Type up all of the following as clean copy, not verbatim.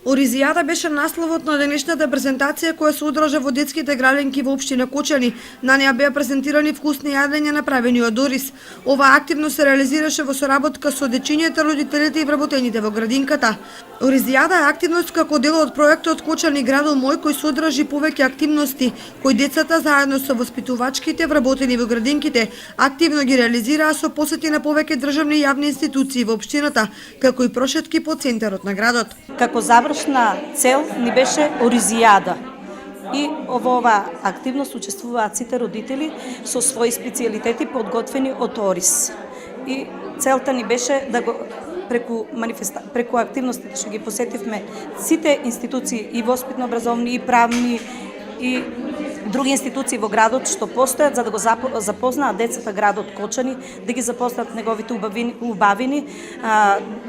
Оризијада беше насловот на денешната презентација која се одржа во детските градинки во општина Кочани. На неа беа презентирани вкусни јадења направени од ориз. Ова активно се реализираше во соработка со дечињата, родителите и вработените во градинката. Оризијада е активност како дел од проектот Кочани градот мој кој содржи повеќе активности кои децата заедно со воспитувачките вработени во градинките активно ги реализираа со посети на повеќе државни и јавни институции во општината, како и прошетки по центарот на градот. Како завршна цел ни беше Оризијада. И во оваа активност учествуваат сите родители со своји специјалитети подготвени од ориз. И целта ни беше да го преку активностите што ги посетивме сите институции и воспитно-образовни и правни и други институции во градот што постојат за да го запознаат децата градот Кочани, да ги запознаат неговите убавини,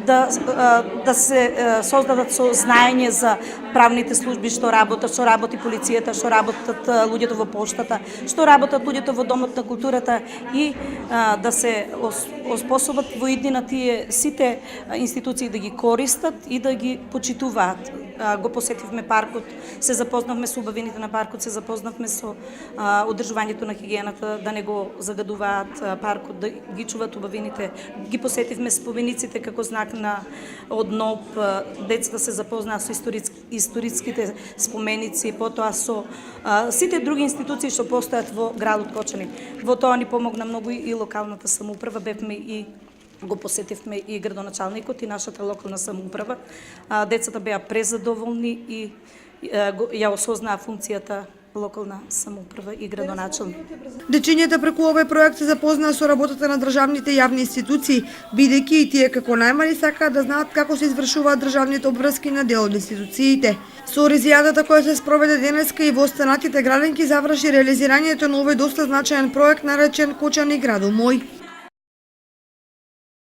да се создадат знаење за правните служби што работи полицијата, што работат луѓето во поштата, што работат луѓето во домот на културата и да се оспособат во иднина тие сите институции да ги користат и да ги почитуваат. Го посетивме паркот, се запознавме со убавините на паркот, се запознавме со одржувањето на хигиената, да не го загадуваат паркот, да ги чуваат убавините. Ги посетивме спомениците како знак на одноп, децата се запознаа со историските споменици, потоа со сите други институции што постојат во градот Кочани. Во тоа ни помогна многу и локалната самоуправа, бевме и го посетивме и градоначалникот и нашата локална самоуправа. Децата беа презадоволни и ја осознаа функцијата локална самоуправа и градоначалник. Дечињата преку овој проект се запознаа со работата на државните и јавни институции, бидејќи и тие како најмали сакаат да знаат како се извршуваат државните обврски на дел од институциите. Со Оризијадата која се спроведе денеска и во останатите градинки заврши реализирањето на овој доста значаен проект наречен Кочани градот мој.